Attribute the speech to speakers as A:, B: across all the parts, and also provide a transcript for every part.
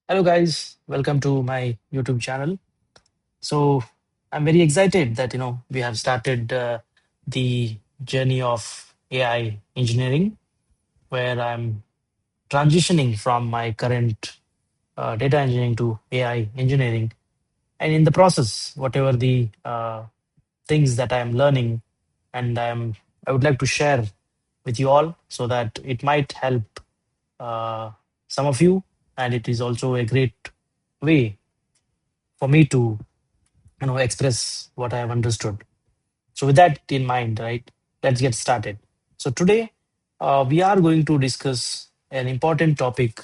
A: Hello, guys. Welcome to my YouTube channel. So, I'm very excited that we have started the journey of AI engineering, where I'm transitioning from my current data engineering to AI engineering, and in the process, whatever the things that I'm learning, and I would like to share with you all so that it might help uh, some of you, and it is also a great way for me to express what I have understood. So with that in mind, right, let's get started. So today we are going to discuss an important topic,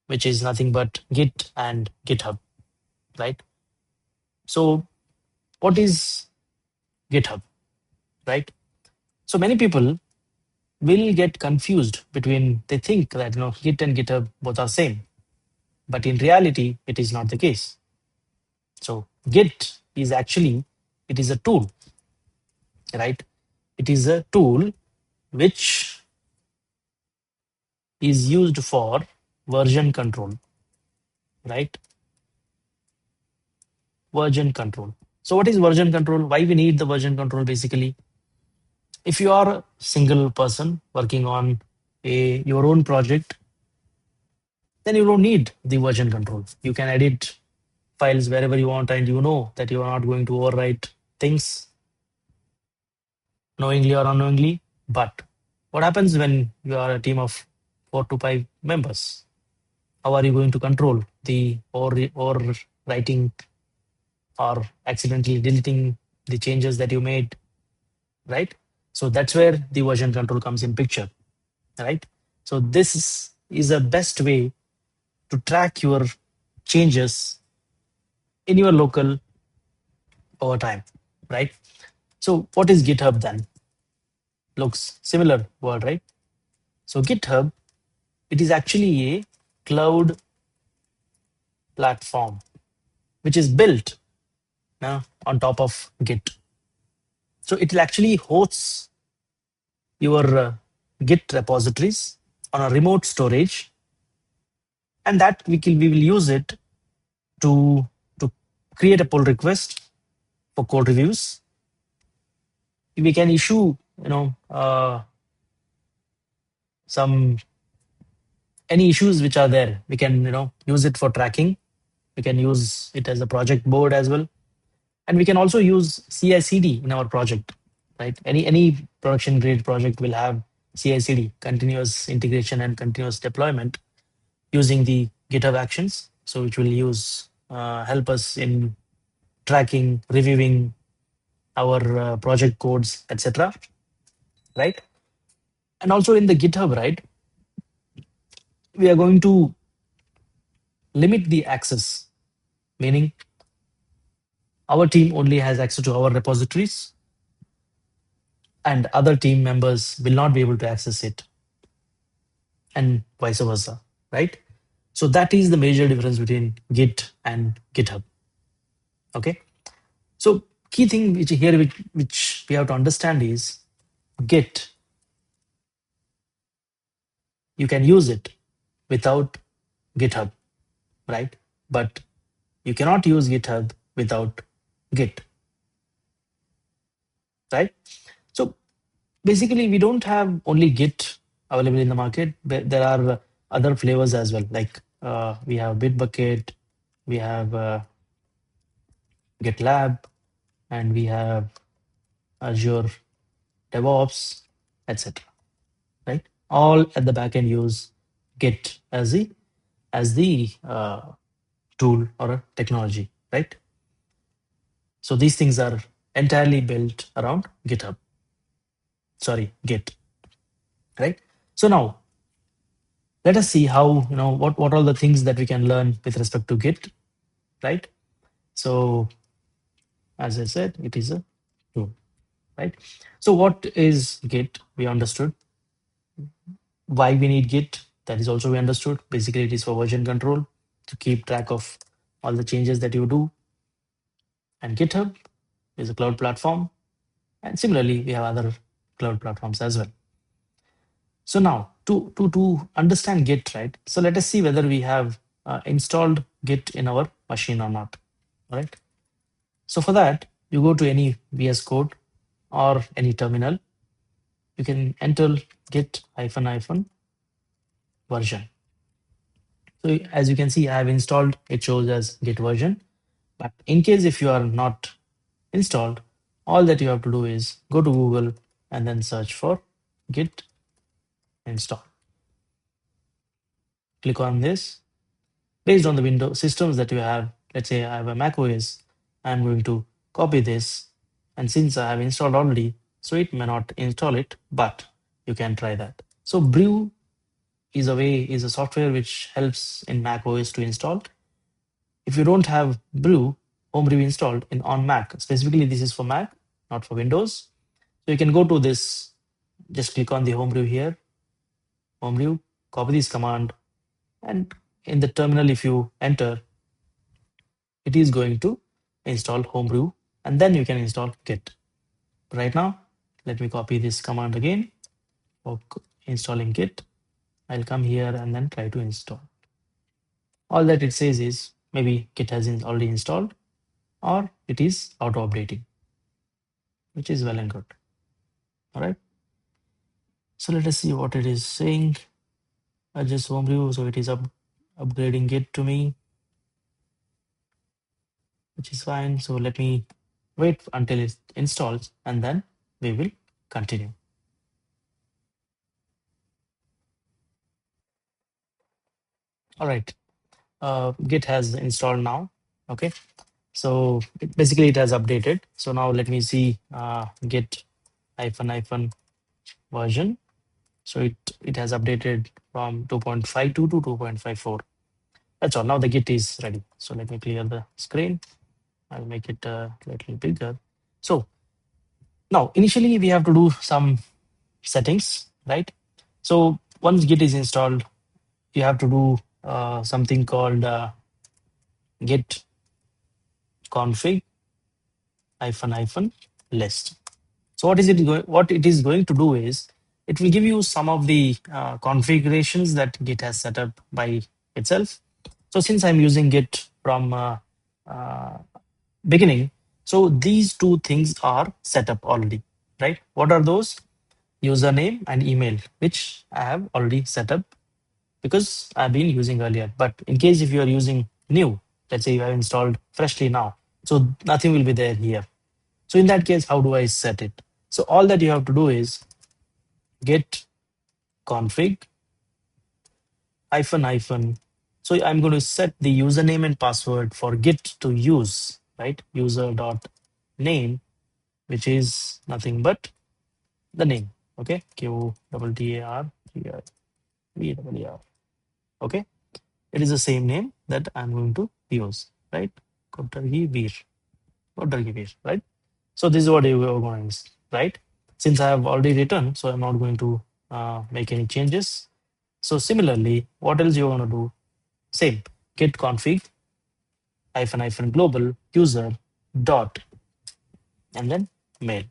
A: which is nothing but Git and GitHub, right? So what is GitHub, right? So many people will get confused between, they think that Git and GitHub both are same, but in reality it is not the case. So Git is actually, it is a tool, right? It is a tool which is used for version control, right? Version control. So what is version control? Why we need the version control? Basically, if you are a single person working on a your own project, then you don't need the version control. You can edit files wherever you want, and you know that you are not going to overwrite things knowingly or unknowingly. But what happens when you are a team of 4 to 5 members? How are you going to control the or writing or accidentally deleting the changes that you made, right? So that's where the version control comes in picture, right? So this is a best way to track your changes in your local over time, right? So what is GitHub then? Looks similar word, right? So GitHub, it is actually a cloud platform which is built on top of Git. So it will actually hosts your Git repositories on a remote storage, and that we will use it to to create a pull request for code reviews. We can issue some any issues which are there. We can use it for tracking. We can use it as a project board as well, and we can also use CI/CD in our project, right? Any production grade project will have CI/CD, continuous integration and continuous deployment, using the GitHub Actions. So which will use help us in tracking, reviewing our project codes, etc. Right? And also in the GitHub, right, we are going to limit the access, meaning our team only has access to our repositories, and other team members will not be able to access it, and vice versa, right? So that is the major difference between Git and GitHub. Okay. So key thing which we have to understand is Git, you can use it without GitHub, right? But you cannot use GitHub without Git, right? So basically, we don't have only Git available in the market, but there are other flavors as well. Like we have Bitbucket, we have GitLab, and we have Azure DevOps, etc. Right? All at the back end use Git as the tool or a technology, right? So these things are entirely built around GitHub. Sorry, Git, right? So now let us see how what are the things that we can learn with respect to Git, right? So as I said, it is a tool, right? So what is Git? We understood why we need Git. That is also we understood. Basically, it is for version control to keep track of all the changes that you do. And GitHub is a cloud platform. And similarly, we have other cloud platforms as well. So now to understand Git, right? So let us see whether we have installed Git in our machine or not. All right. So for that, you go to any VS Code or any terminal. You can enter git hyphen hyphen version. So as you can see, I have installed, it shows as git version. But in case if you are not installed, all that you have to do is go to Google and then search for git install. Click on this. Based on the window systems that you have, let's say I have a Mac OS, I'm going to copy this. And since I have installed already, so it may not install it, but you can try that. So Brew is a software which helps in Mac OS to install. If you don't have Brew, Homebrew installed in on Mac, specifically this is for Mac, not for Windows. So you can go to this, just click on the Homebrew here, Homebrew, copy this command, and in the terminal, if you enter, it is going to install Homebrew, and then you can install Git. Right now, let me copy this command again for installing Git. I'll come here and then try to install. All that it says is maybe Git has already installed or it is auto updating, which is well and good. All right. So let us see what it is saying. Adjust Homebrew, so it is upgrading Git to me, which is fine. So let me wait until it installs and then we will continue. All right. Git has installed now. Okay. So basically it has updated. So now let me see git hyphen hyphen version. So it has updated from 2.52 to 2.54. That's all. Now the Git is ready. So let me clear the screen. I'll make it a little bigger. So now initially we have to do some settings, right? So once Git is installed, you have to do something called git config hyphen hyphen list. So what it is going to do is it will give you some of the configurations that Git has set up by itself. So since I'm using Git from uh, beginning, so these two things are set up already, right? What are those? Username and email, which I have already set up because I've been using earlier. But in case if you are using new, let's say you have installed freshly now, so nothing will be there here. So in that case, how do I set it? So all that you have to do is git config hyphen hyphen. So I'm going to set the username and password for Git to use, right? User dot name, which is nothing but the name. Okay. QTAR. Okay. It is the same name that I'm going to use, right? Kotargi Vir, right? So this is what you are going to, right? Since I have already written, so I'm not going to make any changes. So similarly, what else you want to do? Same, git config hyphen hyphen global user dot and then mail.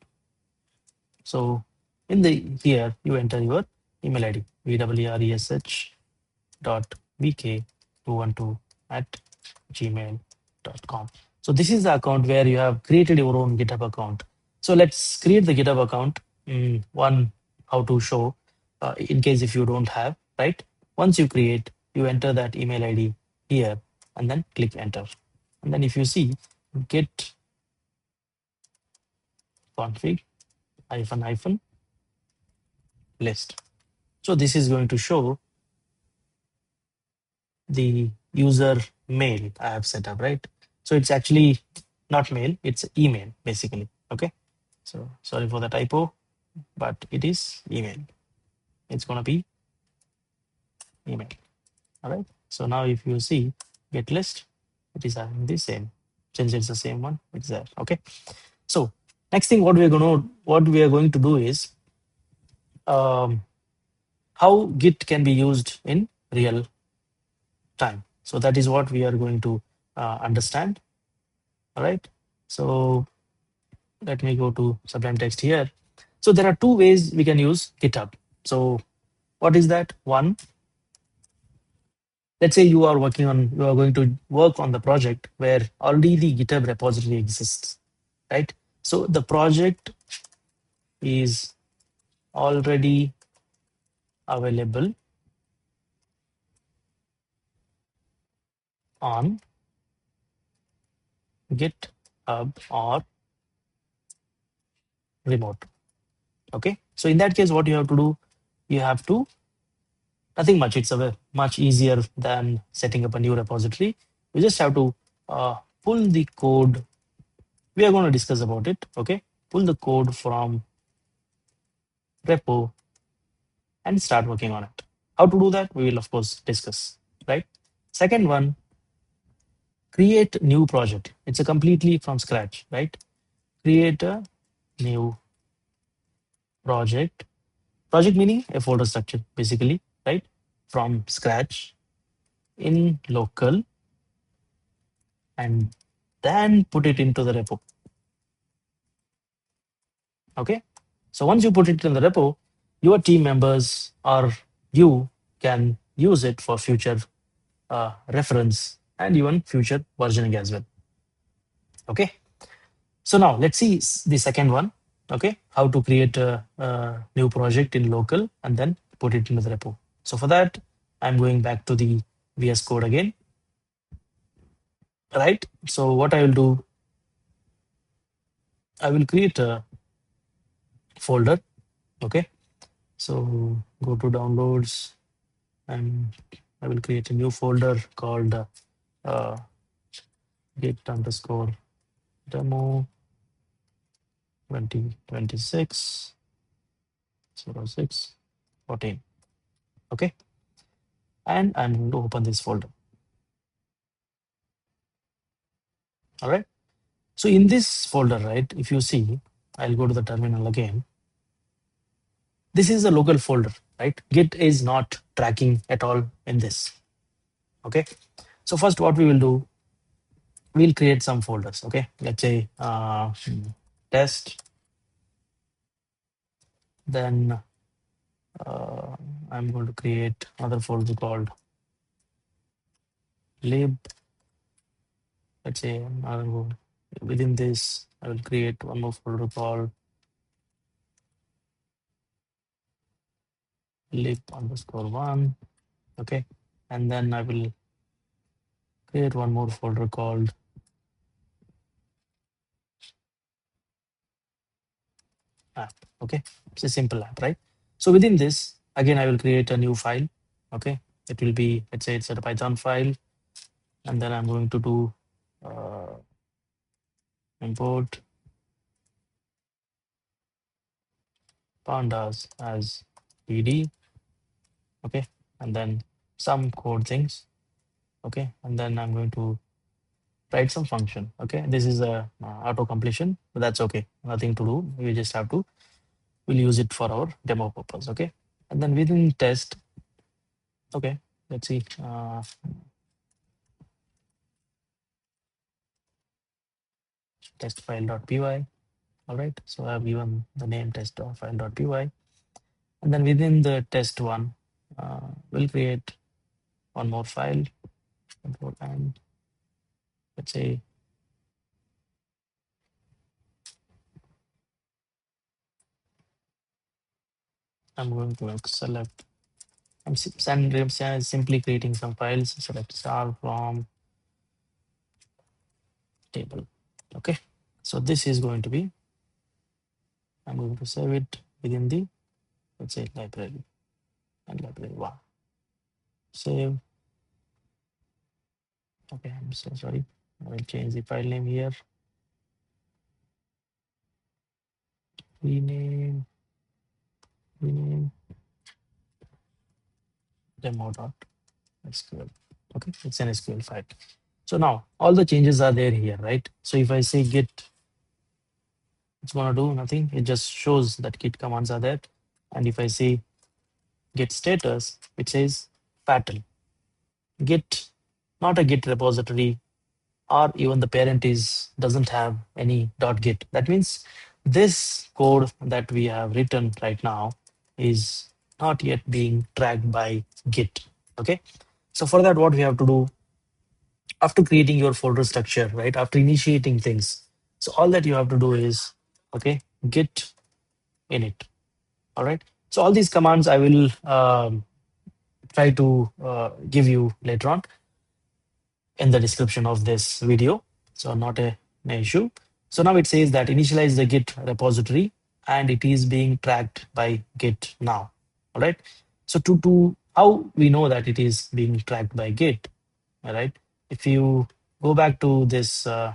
A: So in the here you enter your email ID vresh dot vk212 at gmail.com. So this is the account where you have created your own GitHub account. So let's create the GitHub account. One, how to show in case if you don't have, right? Once you create, you enter that email ID here and then click enter. And then if you see git config hyphen hyphen list. So this is going to show the user mail I have set up, right? So it's actually not mail, it's email basically. Okay. So sorry for the typo, but it is email. It's going to be email. All right. So now if you see get list, it is having the same. Since it's the same one, it's there. Okay. So next thing, what we are going to do is how Git can be used in real time. So that is what we are going to understand. All right. So let me go to Sublime Text here. So there are two ways we can use GitHub. So what is that? One, Let's say you are going to work on the project where already the GitHub repository exists, right? So the project is already available on GitHub or remote. Okay. So in that case, what you have to do, you have to nothing much. It's much easier than setting up a new repository. You just have to pull the code. We are going to discuss about it. Okay. Pull the code from repo and start working on it. How to do that? We will of course discuss. Right. Second one, create new project. It's a completely from scratch. Right. Create a new project. Project meaning a folder structure, basically, right? From scratch in local and then put it into the repo. Okay. So once you put it in the repo, your team members or you can use it for future reference and even future versioning as well. Okay. So now let's see the second one. Okay. How to create a new project in local and then put it into the repo. So for that, I'm going back to the VS Code again. Right. So what I will do, I will create a folder. Okay. So go to downloads and I will create a new folder called uh, git underscore demo 2026 06 14. Okay. And I'm going to open this folder. All right. So in this folder, right, if you see, I'll go to the terminal again. This is a local folder, right? Git is not tracking at all in this. Okay. So first what we will do, we'll create some folders. Okay. Let's say test, then uh, I'm going to create another folder called lib. Let's say within this, I will create one more folder called lib underscore one. Okay. And then I will create one more folder called app. Okay. It's a simple app, right? So within this, again, I will create a new file. Okay. It will be, let's say it's a Python file. And then I'm going to do import pandas as pd. Okay. And then some code things. Okay. And then I'm going to write some function. Okay. This is a auto completion, but that's okay. Nothing to do. We just have to, we'll use it for our demo purpose. Okay. And then within test, okay, let's see. Test file.py. All right. So I've given the name test file.py. And then within the test one, we'll create one more file. And let's say I'm going to select, I'm simply creating some files, select star from table. Okay. So this is going to be, I'm going to save it within the, let's say library and library one. Save. Okay. I'm so sorry. I will change the file name here. Rename demo.sql. Okay, it's an SQL file. So now all the changes are there here, right? So if I say git, it's gonna do nothing. It just shows that git commands are there. And if I say git status, it says pattern. Git, not a git repository, or even the parent doesn't have any .git. That means this code that we have written right now is not yet being tracked by Git. Okay. So for that, what we have to do after creating your folder structure, right? After initiating things, so all that you have to do is okay, git init. All right. So all these commands I will try to give you later on in the description of this video. So not an issue. So now it says that initialize the Git repository and it is being tracked by Git now. All right. So to how we know that it is being tracked by Git, all right. If you go back to this, okay,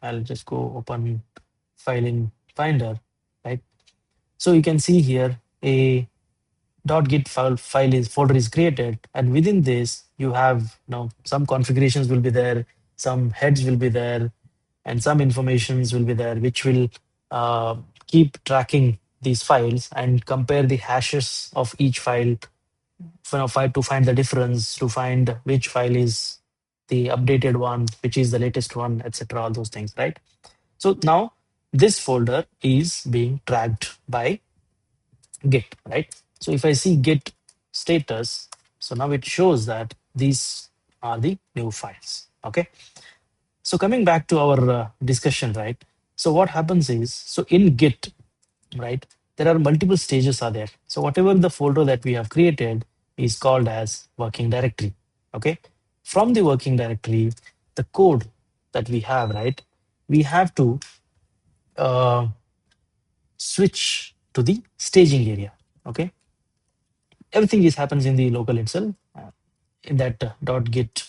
A: I'll just go open file in Finder, right? So you can see here a .git file is folder is created, and within this you have some configurations will be there, some heads will be there, and some informations will be there which will uh, keep tracking these files and compare the hashes of each file to find the difference, to find which file is the updated one, which is the latest one, etc. All those things, right? So now this folder is being tracked by Git, right? So if I see Git status, so now it shows that these are the new files. Okay. So coming back to our discussion, right? So what happens is, so in Git, right, there are multiple stages are there. So whatever the folder that we have created is called as working directory. Okay. From the working directory, the code that we have, right, we have to uh, switch to the staging area. Okay, everything is happens in the local itself, in that .git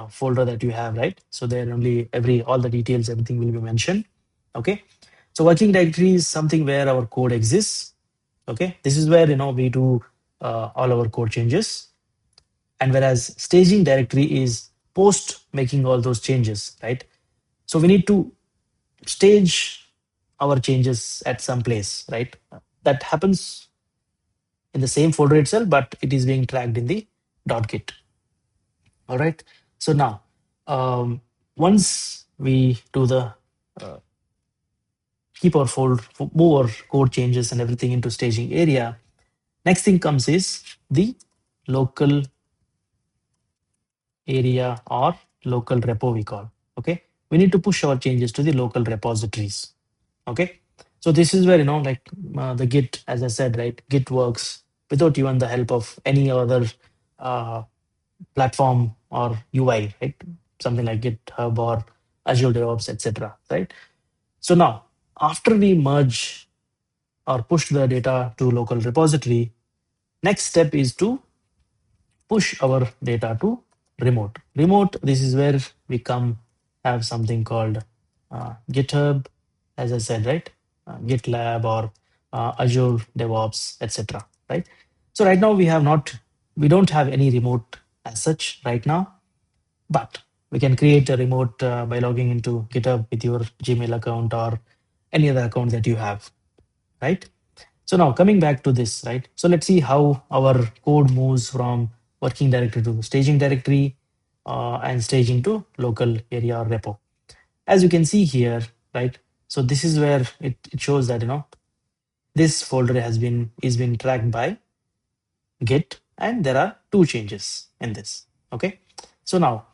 A: folder that you have, right? So there only all the details, everything will be mentioned. Okay, so working directory is something where our code exists. Okay, this is where we do all our code changes, and whereas staging directory is post making all those changes, right? So we need to stage our changes at some place, right? That happens in the same folder itself, but it is being tracked in the .git. All right. So now, once we do the uh, keep our move our code changes and everything into staging area, next thing comes is the local area or local repo we call. Okay. We need to push our changes to the local repositories. Okay. So this is where, like the Git, as I said, right, Git works without even the help of any other uh, platform or UI, right? Something like GitHub or Azure DevOps, etc. Right. So now, after we merge or push the data to local repository, next step is to push our data to remote. Remote, this is where we come have something called GitHub, as I said, right? GitLab or Azure DevOps, etc. Right. So right now we don't have any remote as such right now, but we can create a remote by logging into GitHub with your Gmail account or any other account that you have, right? So now coming back to this, right? So let's see how our code moves from working directory to staging directory and staging to local area or repo. As you can see here, right? So this is where it shows that this folder is being tracked by Git, and there are two changes in this. Okay. So now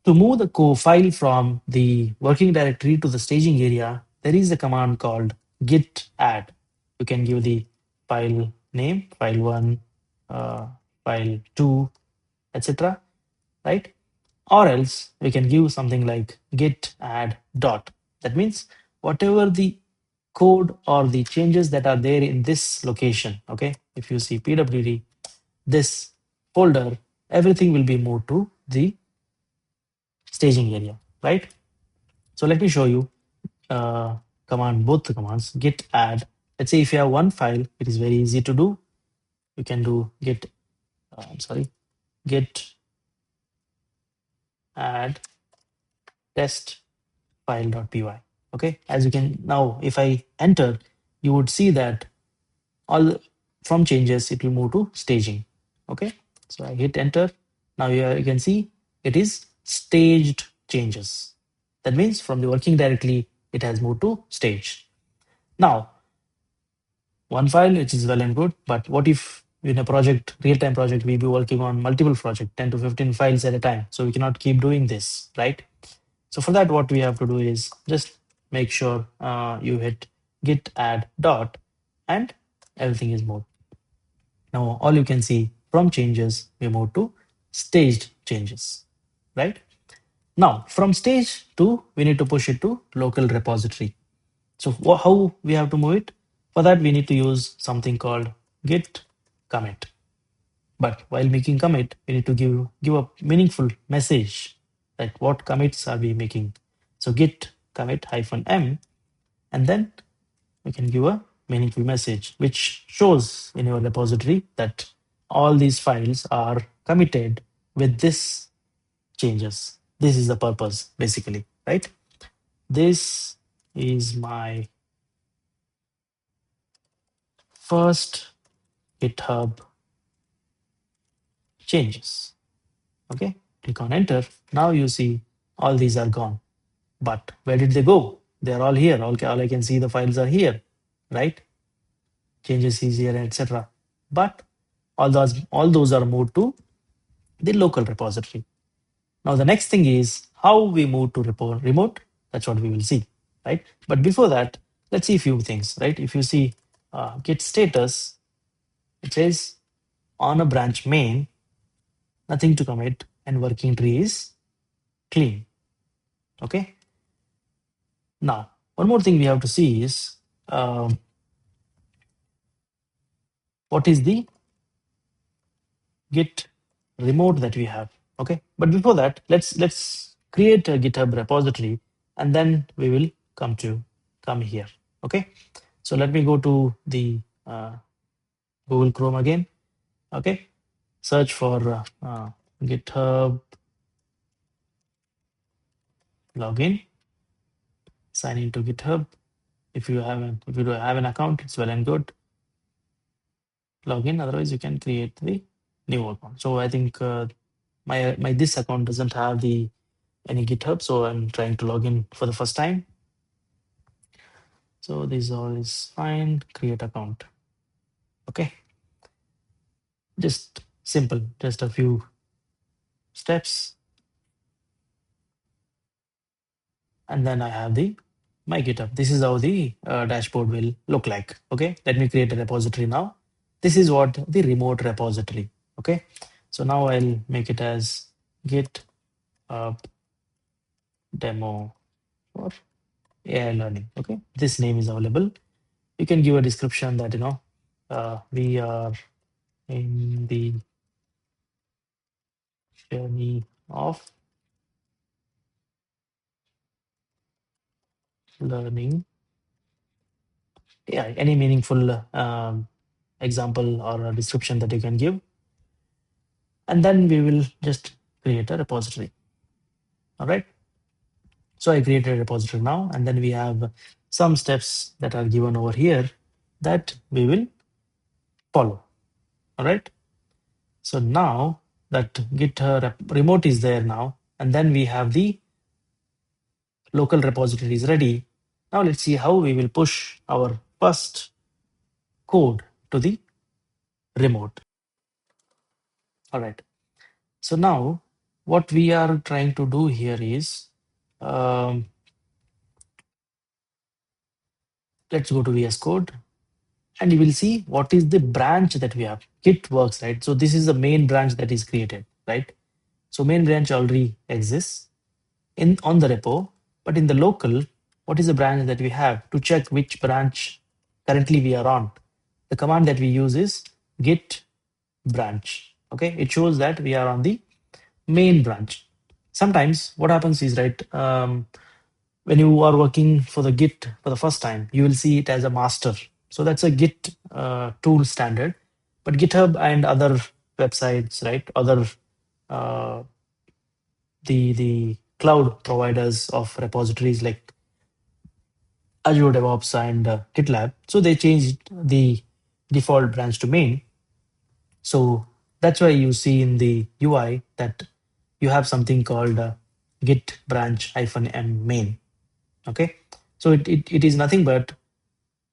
A: to move the file from the working directory to the staging area, there is a command called git add. You can give the file name, file1, file2, etc. Right? Or else we can give something like git add dot. That means whatever the code or the changes that are there in this location, okay? If you see pwd, this folder, everything will be moved to the staging area, right? So let me show you both the commands, git add. Let's say if you have one file, it is very easy to do. You can do git add test file.py. Okay, as you can now, if I enter, you would see that all from changes, it will move to staging. Okay, so I hit enter. Now you can see it is staged changes. That means from the working directly, it has moved to stage. Now, one file, which is well and good, but what if in a project, real-time project, we be working on multiple projects, 10 to 15 files at a time. So we cannot keep doing this, right? So for that, what we have to do is just make sure you hit git add dot and everything is moved. Now, all you can see from changes, we move to staged changes, right? Now, from stage to, we need to push it to local repository. So how we have to move it? For that, we need to use something called git commit. But while making commit, we need to give a meaningful message that what commits are we making. So git commit hyphen m, and then we can give a meaningful message which shows in your repository that all these files are committed with this changes. This is the purpose basically, right? This is my first GitHub changes. Okay, click on enter. Now you see all these are gone. But where did they go? They're all here. All I can see the files are here, right? Changes is here, etc. But all those are moved to the local repository. Now the next thing is how we move to remote. That's what we will see, right? But before that, let's see a few things, right? If you see git status, it says on a branch main, nothing to commit, and working tree is clean. Okay. Now, one more thing we have to see is what is the git remote that we have. Okay, but before that, let's create a GitHub repository, and then we will come here. Okay, so let me go to the Google Chrome again. Okay, search for GitHub login, sign into GitHub. If you do have an account, it's well and good. Login. Otherwise, you can create the new account. So I think my this account doesn't have the any GitHub, so I'm trying to log in for the first time. So this all is fine. Create account. Okay, just simple, just a few steps, and then I have the my GitHub. This is how the dashboard will look like. Okay, let me create a repository now. This is what the remote repository. Okay, so now I'll make it as Git demo for AI learning. Okay, this name is available. You can give a description that we are in the journey of learning AI. Any meaningful example or a description that you can give, and then we will just create a repository. All right. So I created a repository now, and then we have some steps that are given over here that we will follow. All right. So now that Git remote is there now, and then we have the local repository is ready. Now let's see how we will push our first code to the remote. All right. So now what we are trying to do here is, um, let's go to VS Code, and you will see what is the branch that we have. Git works, right? So this is the main branch that is created, right? So main branch already exists in on the repo, but in the local, what is the branch that we have to check which branch currently we are on? The command that we use is git branch. Okay, it shows that we are on the main branch. Sometimes what happens is, right, when you are working for the Git for the first time, you will see it as a master. So that's a Git tool standard. But GitHub and other websites, right, other uh, the cloud providers of repositories like Azure DevOps and GitLab, so they changed the default branch to main. So that's why you see in the UI that you have something called git branch hyphen m main. Okay, so it is nothing but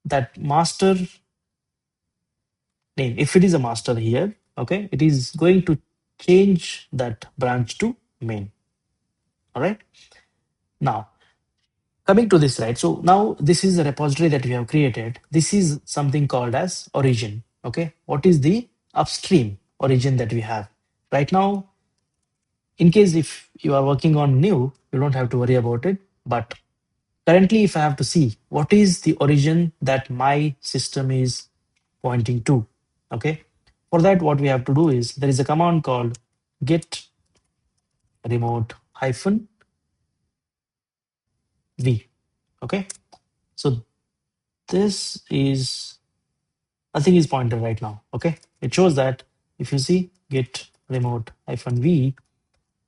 A: that master name. If it is a master here, okay, it is going to change that branch to main. All right. Now, coming to this, right? So now this is a repository that we have created. This is something called as origin. Okay. What is the upstream origin that we have? Right now, in case if you are working on new, you don't have to worry about it. But currently, if I have to see what is the origin that my system is pointing to, okay, for that, what we have to do is there is a command called git remote hyphen v. Okay, so this is nothing is pointed right now. Okay, it shows that if you see git remote hyphen v,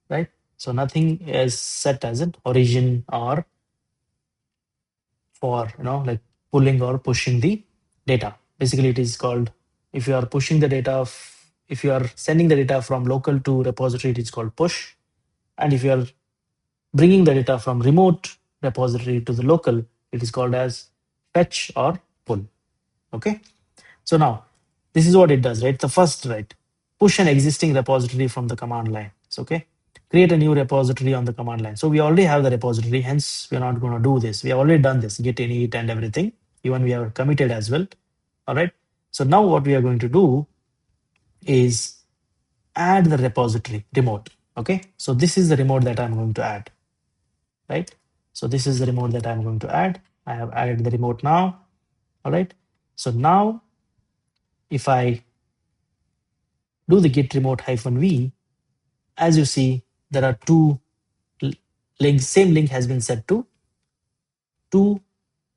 A: right? So nothing is set as an origin or for like pulling or pushing the data. Basically, it is called if you are pushing the data if you are sending the data from local to repository, it is called push. And if you are bringing the data from remote repository to the local, it is called as fetch or pull. Okay. So now this is what it does, right? The first, right? Push an existing repository from the command line. So, okay. Create a new repository on the command line. So we already have the repository, hence we're not going to do this. We have already done this, git init and everything. Even we have committed as well. All right. So now what we are going to do is add the repository remote. Okay. So this is the remote that I'm going to add, right? So this is the remote that I'm going to add. I have added the remote now. All right. So now if I do the git remote hyphen v, as you see, there are two links. Same link has been set to two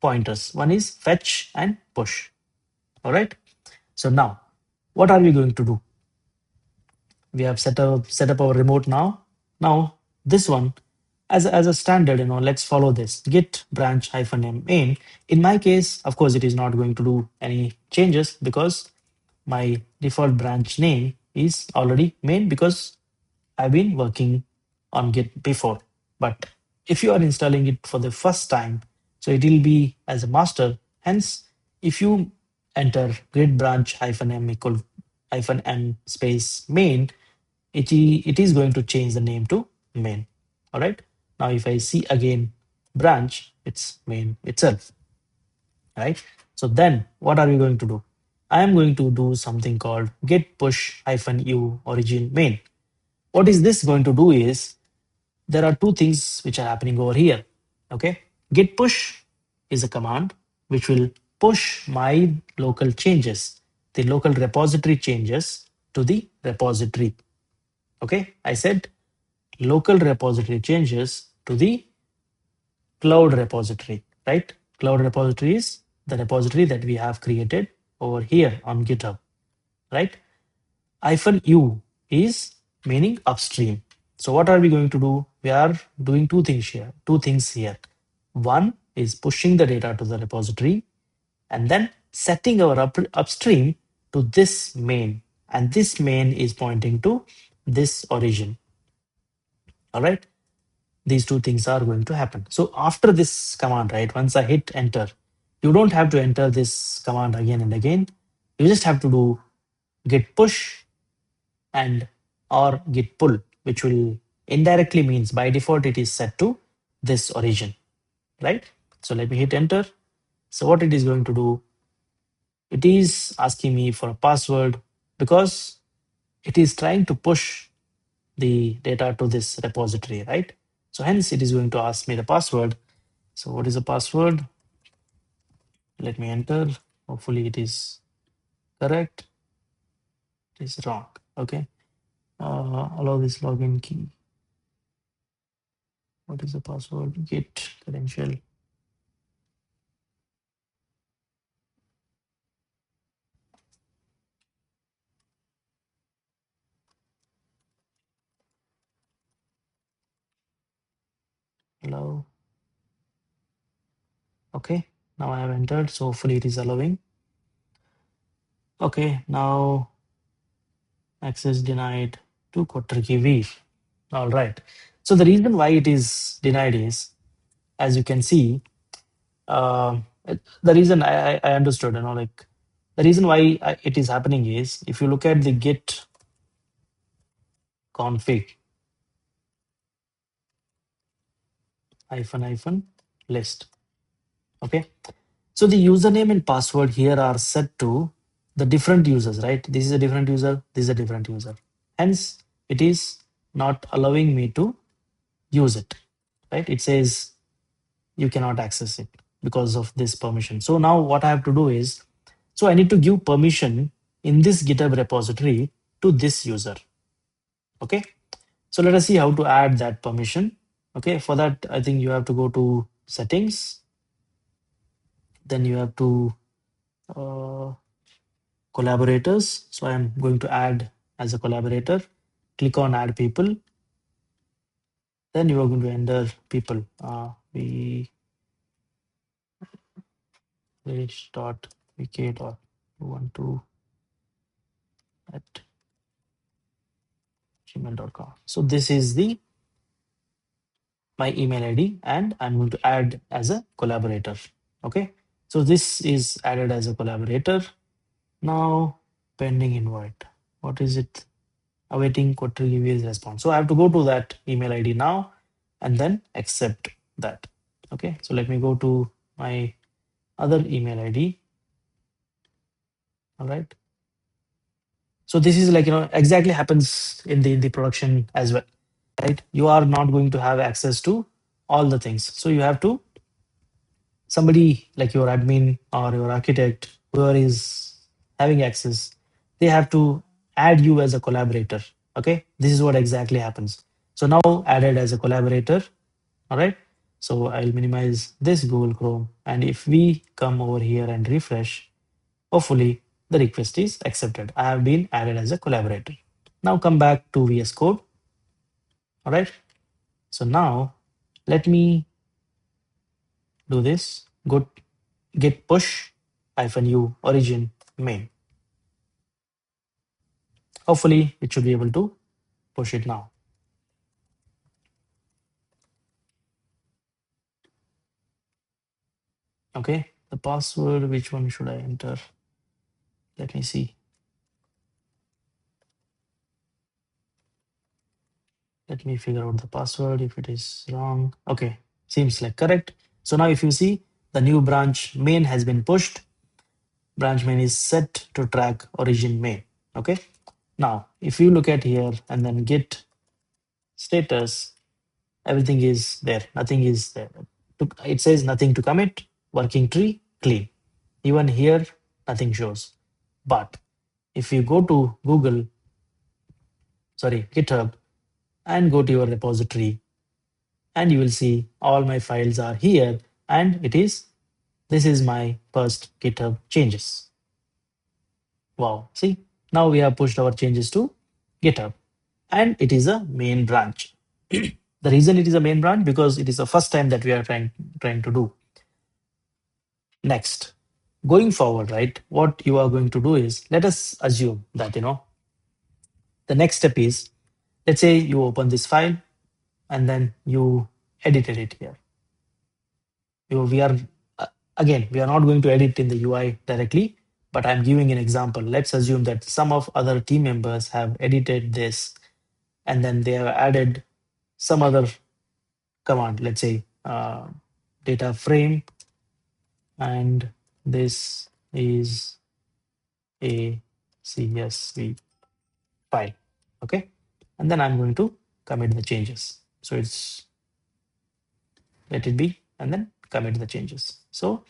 A: pointers. One is fetch and push. All right. So now, what are we going to do? We have set up our remote now. Now this one, as a standard, let's follow this git branch hyphen m main. In my case, of course, it is not going to do any changes because my default branch name is already main because I've been working on Git before. But if you are installing it for the first time, so it will be as a master. Hence, if you enter git branch hyphen m equal hyphen m space main, it is going to change the name to main. All right. Now, if I see again branch, it's main itself. Right. So then what are we going to do? I am going to do something called git push hyphen u origin main. What is this going to do is there are two things which are happening over here. Okay. Git push is a command which will push my local changes, the local repository changes to the repository. Okay. I said local repository changes to the cloud repository, right? Cloud repository is the repository that we have created over here on GitHub, right? Hyphen u is meaning upstream. So what are we going to do? We are doing two things here. One is pushing the data to the repository and then setting our upstream to this main. And this main is pointing to this origin. All right. These two things are going to happen. So after this command, right, once I hit enter, you don't have to enter this command again and again. You just have to do git push and or git pull, which will indirectly means by default it is set to this origin, right? So let me hit enter. So what it is going to do, it is asking me for a password because it is trying to push the data to this repository, right? So hence it is going to ask me the password. So what is the password? Let me enter. Hopefully it is correct. It is wrong. Okay. Allow this login key. What is the password? Git credential. Allow. Okay. Now I have entered. So hopefully it is allowing. Okay. Now access denied to Kotriki V. All right. So the reason why it is denied is, as you can see, the reason I understood, like The reason why it is happening is if you look at the git config hyphen list. Okay. So the username and password here are set to the different users, right? This is a different user, this is a different user. Hence, it is not allowing me to use it, right? It says you cannot access it because of this permission. So now what I have to do is, so I need to give permission in this GitHub repository to this user. Okay. So let us see how to add that permission. Okay. For that, I think you have to go to settings. Then you have to uh, collaborators. So I'm going to add as a collaborator. Click on add people. Then you are going to enter people. We dot vk dot 12 at gmail.com. So this is the my email ID and I'm going to add as a collaborator. Okay. So this is added as a collaborator. Now pending invite. What is it? Awaiting Quadrivial's response. So I have to go to that email ID now and then accept that. Okay. So let me go to my other email ID. All right. So this is like, exactly happens in the production as well, right? You are not going to have access to all the things. So you have to somebody like your admin or your architect, whoever is having access, they have to add you as a collaborator. Okay, this is what exactly happens. So now added as a collaborator. All right. So I'll minimize this Google Chrome, and if we come over here and refresh, hopefully the request is accepted. I have been added as a collaborator. Now come back to VS Code. All right. So now let me do this. Go git push -u origin main. Hopefully it should be able to push it now. Okay, the password, which one should I enter? Let me see. Let me figure out the password if it is wrong. Okay, seems like correct. So now if you see, the new branch main has been pushed. Branch main is set to track origin main. Okay. Now, if you look at here and then git status, everything is there. Nothing is there. It says nothing to commit, working tree, clean. Even here, nothing shows. But if you go to Google, sorry, GitHub, and go to your repository, and you will see all my files are here, and this is my first GitHub changes. Wow, see, now we have pushed our changes to GitHub, and it is a main branch. The reason it is a main branch because it is the first time that we are trying to do. Next, going forward, right? What you are going to do is, let us assume that the next step is, let's say you open this file and then you edited it here. We are again, we are not going to edit in the UI directly, but I'm giving an example. Let's assume that some of other team members have edited this and then they have added some other command, let's say data frame, and this is a CSV file. Okay. And then I'm going to commit the changes. So it's let it be and then commit the changes. So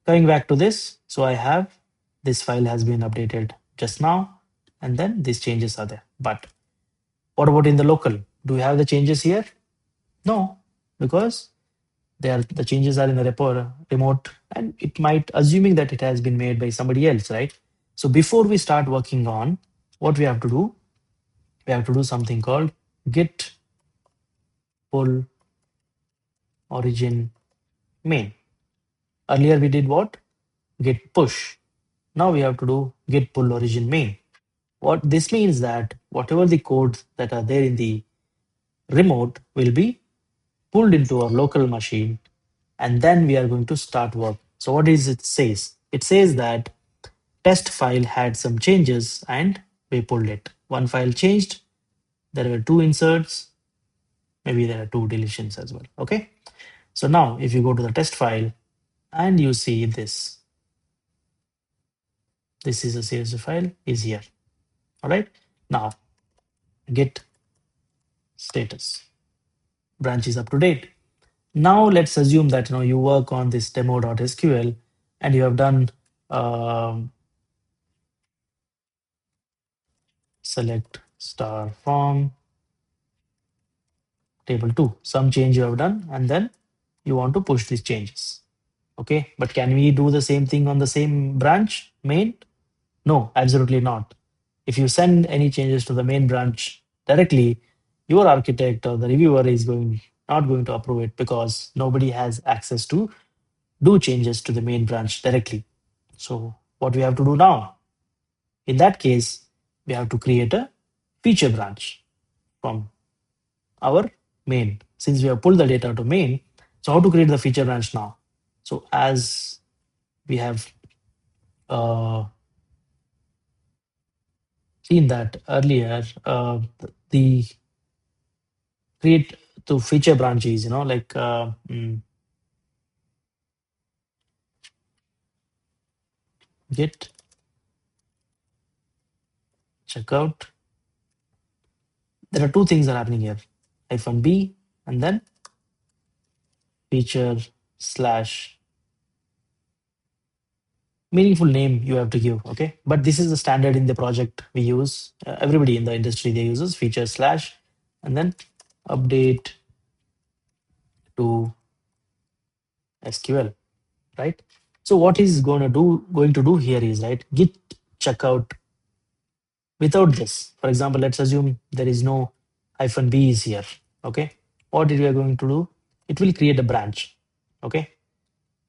A: coming back to this, so I have this file has been updated just now, and then these changes are there. But what about in the local? Do we have the changes here? No, because the changes are in the repo remote, and it might assuming that it has been made by somebody else, right? So before we start working on what we have to do, we have to do something called git pull origin main. Earlier we did what? Git push. Now we have to do git pull origin main. What this means that whatever the codes that are there in the remote will be pulled into our local machine, and then we are going to start work. So what is it says? It says that test file had some changes and we pulled it. One file changed, there were two inserts, maybe there are two deletions as well. Okay. So now if you go to the test file and you see this is a CSV file is here. All right. Now git status branch is up to date. Now let's assume that you work on this demo.sql and you have done um, select star from table 2. Some change you have done and then you want to push these changes. Okay, but can we do the same thing on the same branch main? No, absolutely not. If you send any changes to the main branch directly, your architect or the reviewer is going not going to approve it because nobody has access to do changes to the main branch directly. So what we have to do now? In that case, we have to create a feature branch from our main. Since we have pulled the data to main, so how to create the feature branch now? So as we have uh, seen that earlier, the create to feature branches, like git checkout. There are two things that are happening here: -b and then feature slash meaningful name you have to give. Okay, but this is the standard in the project we use. Everybody in the industry they uses feature slash and then update to SQL, right? So what is going to do here is right git checkout without this. For example, let's assume there is no -b is here. Okay, what we are going to do? It will create a branch. Okay,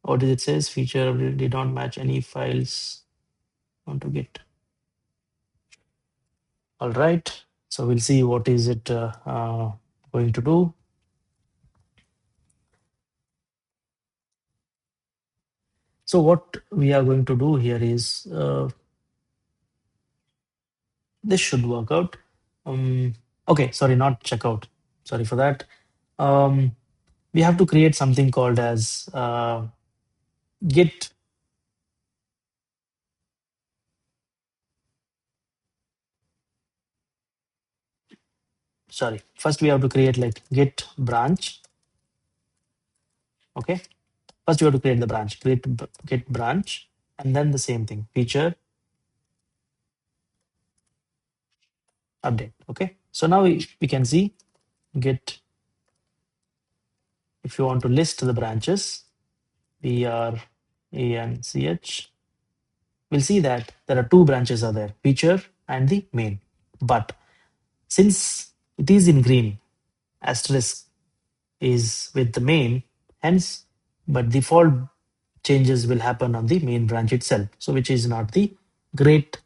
A: what does it says? Feature did not match any files onto git. All right, so we'll see what is it going to do. So what we are going to do here is this should work out. Okay, sorry, not checkout. Sorry for that. Um, we have to create something called as git. Sorry, first we have to create like git branch. Okay, first you have to create the branch, create git branch, and then the same thing, feature update. Okay, so now we can see git. If you want to list the branches, branch, we'll see that there are two branches are there, feature and the main. But since it is in green, asterisk is with the main, hence, but default changes will happen on the main branch itself. So which is not the great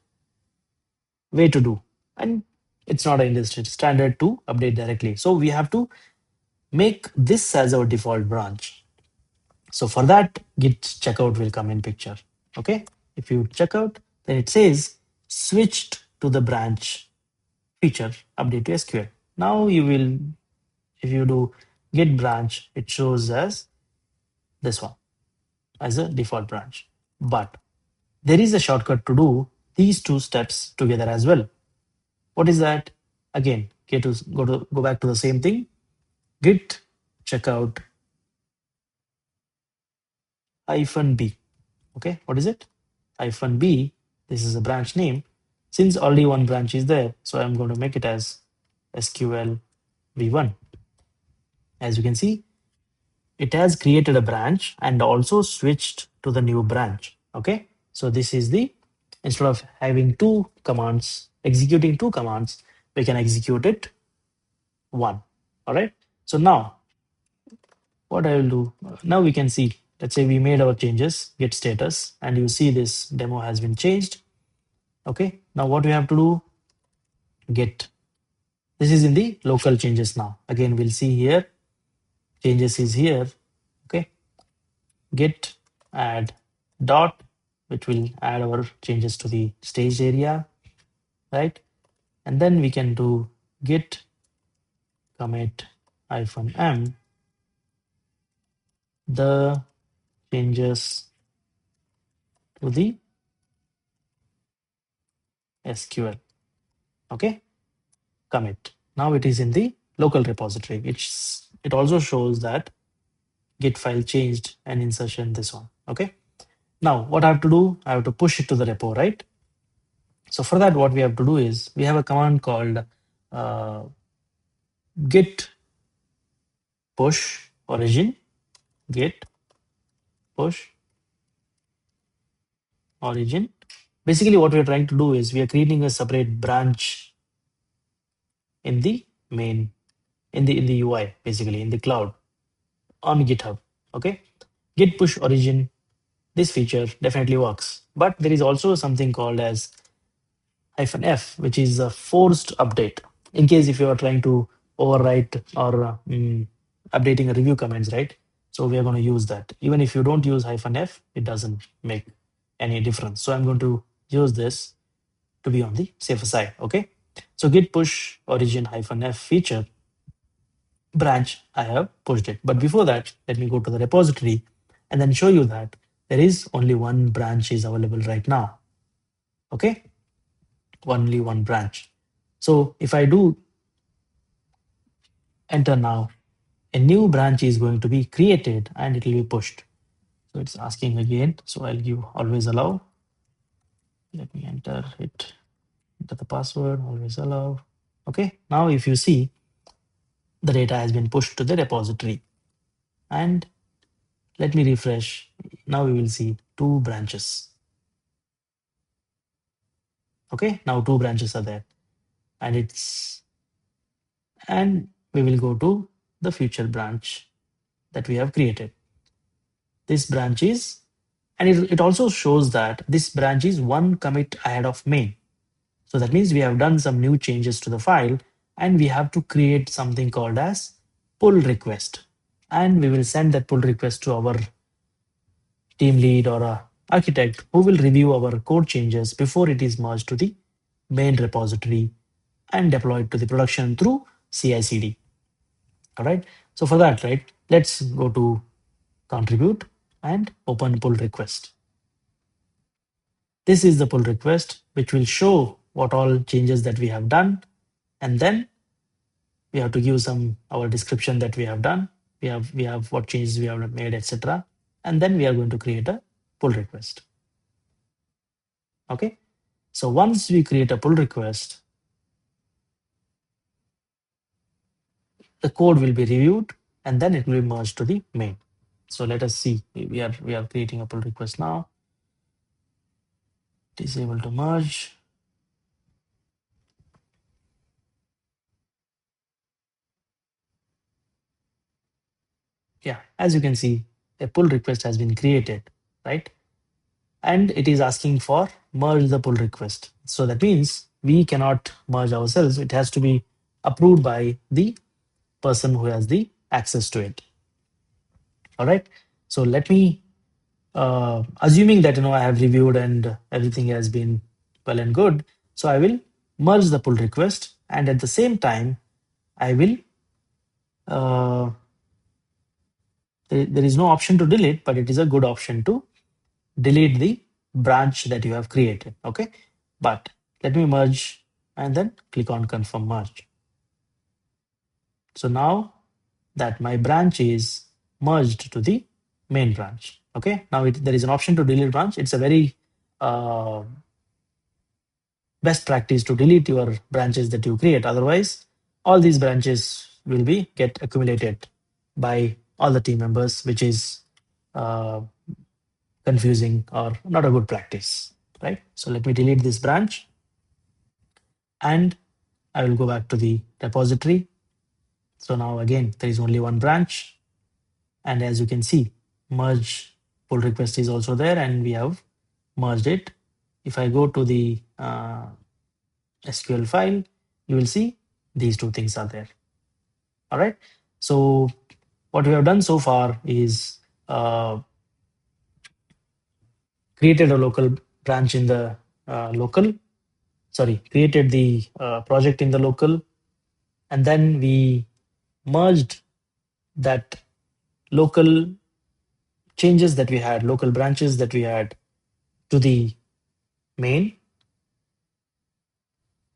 A: way to do. And it's not an industry standard to update directly. So we have to make this as our default branch. So for that, git checkout will come in picture. Okay. If you check out, then it says switched to the branch feature update to SQL. Now you will, if you do git branch, it shows as this one as a default branch. But there is a shortcut to do these two steps together as well. What is that? Again, go back to the same thing. Git checkout -b. Okay, what is it? -b. This is a branch name. Since only one branch is there, so I'm going to make it as SQL v1. As you can see, it has created a branch and also switched to the new branch. Okay, so this is the, instead of having two commands, executing two commands, we can execute it one. All right, so now what I will do, now we can see, let's say we made our changes, git status, and you see this demo has been changed. Okay, now what we have to do, git, this is in the local changes. Now again we'll see here changes is here. Okay, git add dot which will add our changes to the staged area, right? And then we can do git commit -m the changes to the SQL. Okay, commit. Now it is in the local repository. It also shows that git file changed and insertion this one. Okay. Now what I have to do, I have to push it to the repo, right? So for that, what we have to do is we have a command called uh, git push origin, git push origin. Basically, what we are trying to do is we are creating a separate branch in the main in the UI, basically in the cloud on GitHub. Okay, git push origin. This feature definitely works, but there is also something called as -f, which is a forced update. In case if you are trying to overwrite or updating a review comments, right? So we are going to use that. Even if you don't use -f, it doesn't make any difference. So I'm going to use this to be on the safer side. Okay. So git push origin -f feature branch, I have pushed it. But before that, let me go to the repository and then show you that there is only one branch is available right now. Okay, only one branch. So if I do enter now, a new branch is going to be created and it will be pushed. So it's asking again. So I'll give always allow. Let me enter it, enter the password, always allow. Okay, now if you see, the data has been pushed to the repository. And let me refresh. Now we will see two branches. Okay, now two branches are there. And we will go to the future branch that we have created. This branch is, and it also shows that this branch is one commit ahead of main. So that means we have done some new changes to the file and we have to create something called as pull request. And we will send that pull request to our team lead or a architect who will review our code changes before it is merged to the main repository and deployed to the production through CI/CD. All right. So for that, right, let's go to contribute and open pull request. This is the pull request, which will show what all changes that we have done. And then we have to give some our description that we have done. We have what changes we have made, etc. And then we are going to create a pull request. Okay. So once we create a pull request, the code will be reviewed and then it will be merged to the main. So let us see. We are creating a pull request now. It is able to merge. Yeah, as you can see, a pull request has been created, right? And it is asking for merge the pull request. So that means we cannot merge ourselves. It has to be approved by the person who has the access to it. All right. So let me, assuming that I have reviewed and everything has been well and good. So I will merge the pull request, and at the same time, I will. There is no option to delete, but it is a good option to delete the branch that you have created. Okay, but let me merge and then click on confirm merge. So now that my branch is merged to the main branch. Okay, now there is an option to delete branch. It's a very uh, best practice to delete your branches that you create. Otherwise, all these branches will be get accumulated by all the team members, which is uh, confusing or not a good practice, right? So let me delete this branch and I will go back to the repository. So now again, there is only one branch. And as you can see, merge pull request is also there and we have merged it. If I go to the SQL file, you will see these two things are there. All right. So what we have done so far is created a local branch in the local, sorry, created the project in the local, and then we merged that local changes that we had, local branches that we had to the main.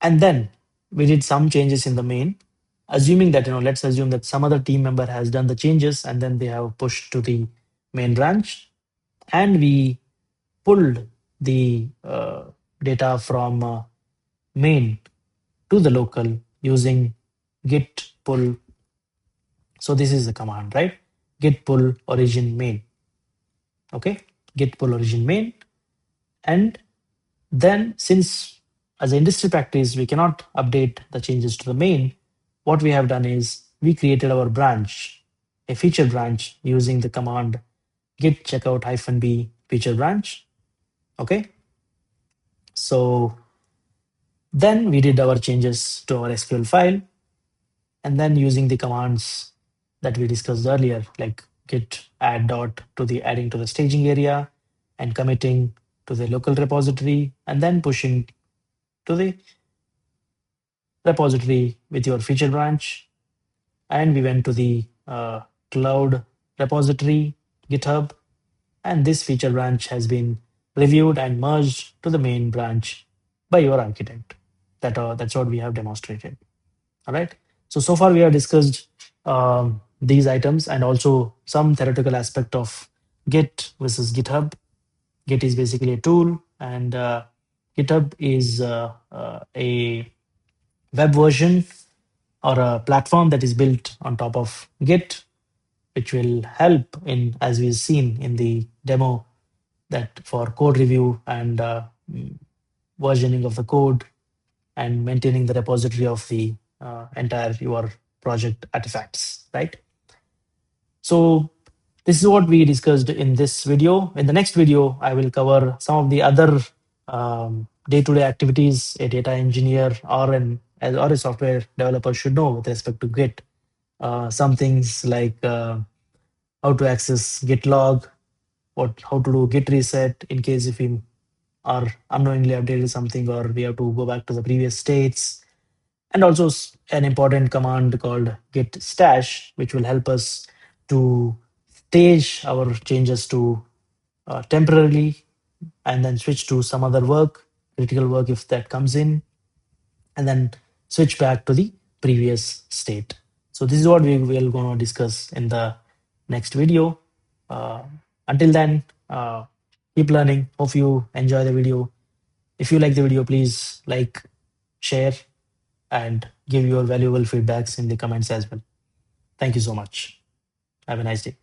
A: And then we did some changes in the main, assuming that, let's assume that some other team member has done the changes and then they have pushed to the main branch. And we pulled the data from main to the local using git pull. So this is the command, right? Git pull origin main. Okay, git pull origin main. And then, since as an industry practice, we cannot update the changes to the main, what we have done is we created our branch, a feature branch using the command git checkout -b feature branch. Okay. So then we did our changes to our SQL file, and then using the commands that we discussed earlier, like git add dot to the adding to the staging area and committing to the local repository, and then pushing to the repository with your feature branch. And we went to the cloud repository, GitHub, and this feature branch has been reviewed and merged to the main branch by your architect. That's what we have demonstrated. All right. So far we have discussed these items and also some theoretical aspect of Git versus GitHub. Git is basically a tool, and GitHub is a web version or a platform that is built on top of Git, which will help in, as we've seen in the demo, that for code review and versioning of the code and maintaining the repository of the entire your project artifacts, right? So this is what we discussed in this video. In the next video, I will cover some of the other day-to-day activities a data engineer or a software developer should know with respect to Git. Some things like how to access Git log, how to do Git reset in case if we are unknowingly updated something or we have to go back to the previous states, and also an important command called git stash, which will help us to stage our changes to temporarily and then switch to some other work, critical work if that comes in, and then switch back to the previous state. So this is what we will going to discuss in the next video. Uh, until then, keep learning. Hope you enjoy the video. If you like the video, please like, share, and give your valuable feedbacks in the comments as well. Thank you so much. Have a nice day.